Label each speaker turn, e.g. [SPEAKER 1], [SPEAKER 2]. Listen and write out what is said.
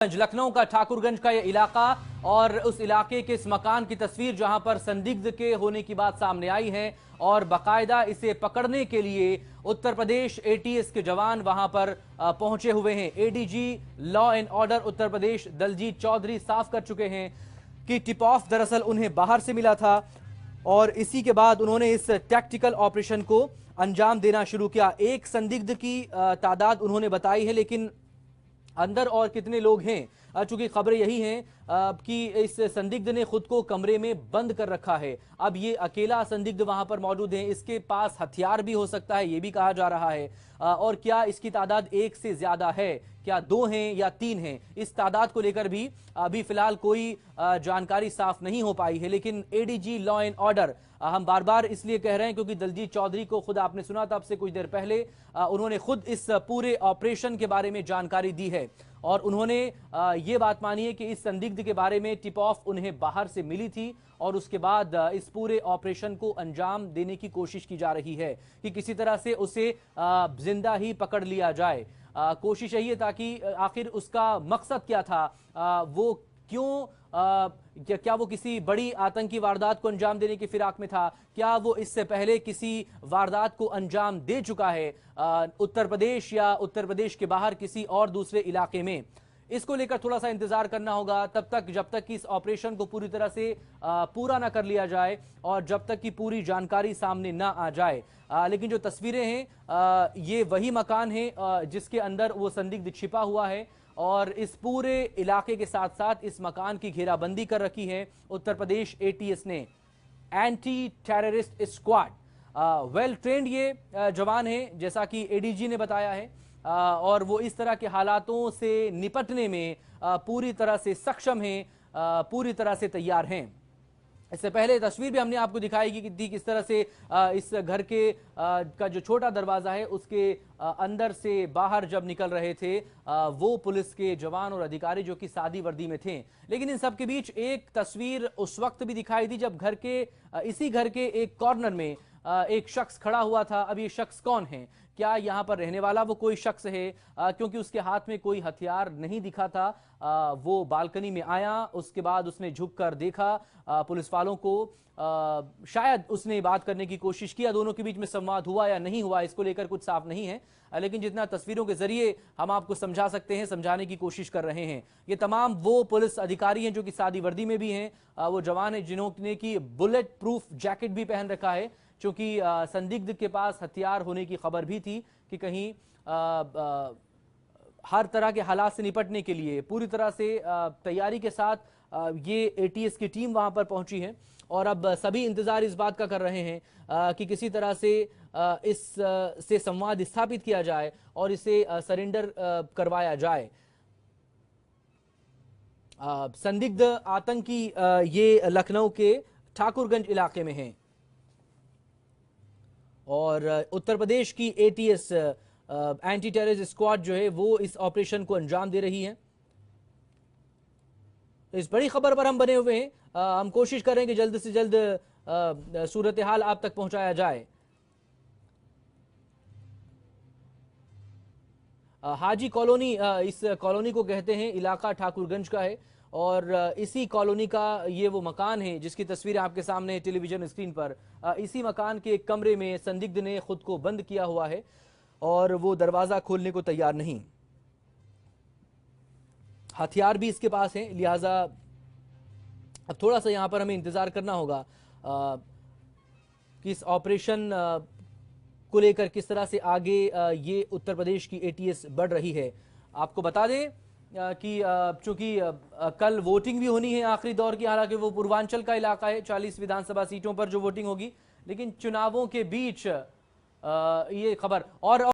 [SPEAKER 1] लखनऊ का ठाकुरगंज का यह इलाका और उस इलाके के इस मकान की तस्वीर जहां पर संदिग्ध के होने की बात सामने आई है और बाकायदा इसे पकड़ने के लिए उत्तर प्रदेश एटीएस के जवान वहां पर पहुंचे हुए हैं। ADG law and order Uttar Pradesh Daljit Chaudhary साफ कर चुके हैं कि टिप ऑफ दरअसल उन्हें बाहर से मिला था और इसी के बाद उन्होंने इस टैक्टिकल ऑपरेशन को अंजाम देना शुरू किया। एक संदिग्ध की तादाद उन्होंने बताई है, लेकिन अंदर और कितने लोग हैं, चूंकि खबरें यही हैं कि इस संदिग्ध ने खुद को कमरे में बंद कर रखा है। अब ये अकेला संदिग्ध वहां पर मौजूद है, इसके पास हथियार भी हो सकता है, ये भी कहा जा रहा है। और क्या इसकी तादाद एक से ज्यादा है, क्या दो हैं या तीन हैं, इस तादाद को लेकर भी अभी फिलहाल कोई जानकारी साफ नहीं हो पाई है। लेकिन एडीजी लॉ एंड ऑर्डर हम बार बार इसलिए कह रहे हैं क्योंकि दलजीत चौधरी को खुद आपने सुना था अब से कुछ देर पहले, उन्होंने खुद इस पूरे ऑपरेशन के बारे में जानकारी दी है और उन्होंने ये बात मानी है कि इस संदिग्ध के बारे में टिप ऑफ उन्हें बाहर से मिली थी और उसके बाद इस पूरे ऑपरेशन को अंजाम देने की कोशिश की जा रही है कि किसी तरह से उसे जिंदा ही पकड़ लिया जाए। कोशिश यही है ताकि आखिर उसका मकसद क्या था, वो क्यों क्या वो किसी बड़ी आतंकी वारदात को अंजाम देने की फिराक में था, क्या वो इससे पहले किसी वारदात को अंजाम दे चुका है उत्तर प्रदेश या उत्तर प्रदेश के बाहर किसी और दूसरे इलाके में। इसको लेकर थोड़ा सा इंतजार करना होगा तब तक जब तक कि इस ऑपरेशन को पूरी तरह से पूरा ना कर लिया जाए और जब तक कि पूरी जानकारी सामने ना आ जाए। लेकिन जो तस्वीरें हैं ये वही मकान है जिसके अंदर वो संदिग्ध छिपा हुआ है और इस पूरे इलाके के साथ साथ इस मकान की घेराबंदी कर रखी है उत्तर प्रदेश एटीएस ने। Anti terrorist squad well trained ये जवान है जैसा कि एडीजी ने बताया है और वो इस तरह के हालातों से निपटने में पूरी तरह से सक्षम हैं, पूरी तरह से तैयार हैं। इससे पहले तस्वीर भी हमने आपको दिखाई कि थी किस तरह से इस घर के का जो छोटा दरवाजा है उसके अंदर से बाहर जब निकल रहे थे वो पुलिस के जवान और अधिकारी जो कि सादी वर्दी में थे। लेकिन इन सब के बीच एक तस्वीर उस वक्त भी दिखाई दी जब घर के इसी घर के एक कॉर्नर में एक शख्स खड़ा हुआ था। अब ये शख्स कौन है, क्या यहाँ पर रहने वाला वो कोई शख्स है, क्योंकि उसके हाथ में कोई हथियार नहीं दिखा था। वो बालकनी में आया, उसके बाद उसने झुककर देखा पुलिस वालों को, शायद उसने बात करने की कोशिश किया, दोनों के बीच में संवाद हुआ या नहीं हुआ इसको लेकर कुछ साफ नहीं है। लेकिन जितना तस्वीरों के जरिए हम आपको समझा सकते हैं, समझाने की कोशिश कर रहे हैं। ये तमाम वो पुलिस अधिकारी हैं जो कि सादी वर्दी में भी हैं, वो जवान हैं जिन्होंने की बुलेट प्रूफ जैकेट भी पहन रखा है, क्योंकि संदिग्ध के पास हथियार होने की खबर भी थी कि कहीं हर तरह के हालात से निपटने के लिए पूरी तरह से तैयारी के साथ ये एटीएस की टीम वहां पर पहुंची है और अब सभी इंतजार इस बात का कर रहे हैं कि किसी तरह से इस से संवाद स्थापित किया जाए और इसे सरेंडर करवाया जाए। संदिग्ध आतंकी ये लखनऊ के ठाकुरगंज इलाके में हैं और उत्तर प्रदेश की एटीएस एंटी टेररिस्ट स्क्वाड जो है वो इस ऑपरेशन को अंजाम दे रही है। इस बड़ी खबर पर हम बने हुए हैं, हम कोशिश करें कि जल्द से जल्द सूरत हाल आप तक पहुंचाया जाए। हाजी कॉलोनी इस कॉलोनी को कहते हैं, इलाका ठाकुरगंज का है और इसी कॉलोनी का ये वो मकान है जिसकी तस्वीर आपके सामने है टेलीविजन स्क्रीन पर। इसी मकान के एक कमरे में संदिग्ध ने खुद को बंद किया हुआ है और वो दरवाजा खोलने को तैयार नहीं। हथियार भी इसके पास है, लिहाजा अब थोड़ा सा यहां पर हमें इंतजार करना होगा कि इस ऑपरेशन को लेकर किस तरह से आगे ये उत्तर प्रदेश की एटीएस बढ़ रही है। आपको बता दें कि चूंकि कल वोटिंग भी होनी है आखिरी दौर की, हालांकि वो पूर्वांचल का इलाका है, 40 विधानसभा सीटों पर जो वोटिंग होगी, लेकिन चुनावों के बीच ये खबर और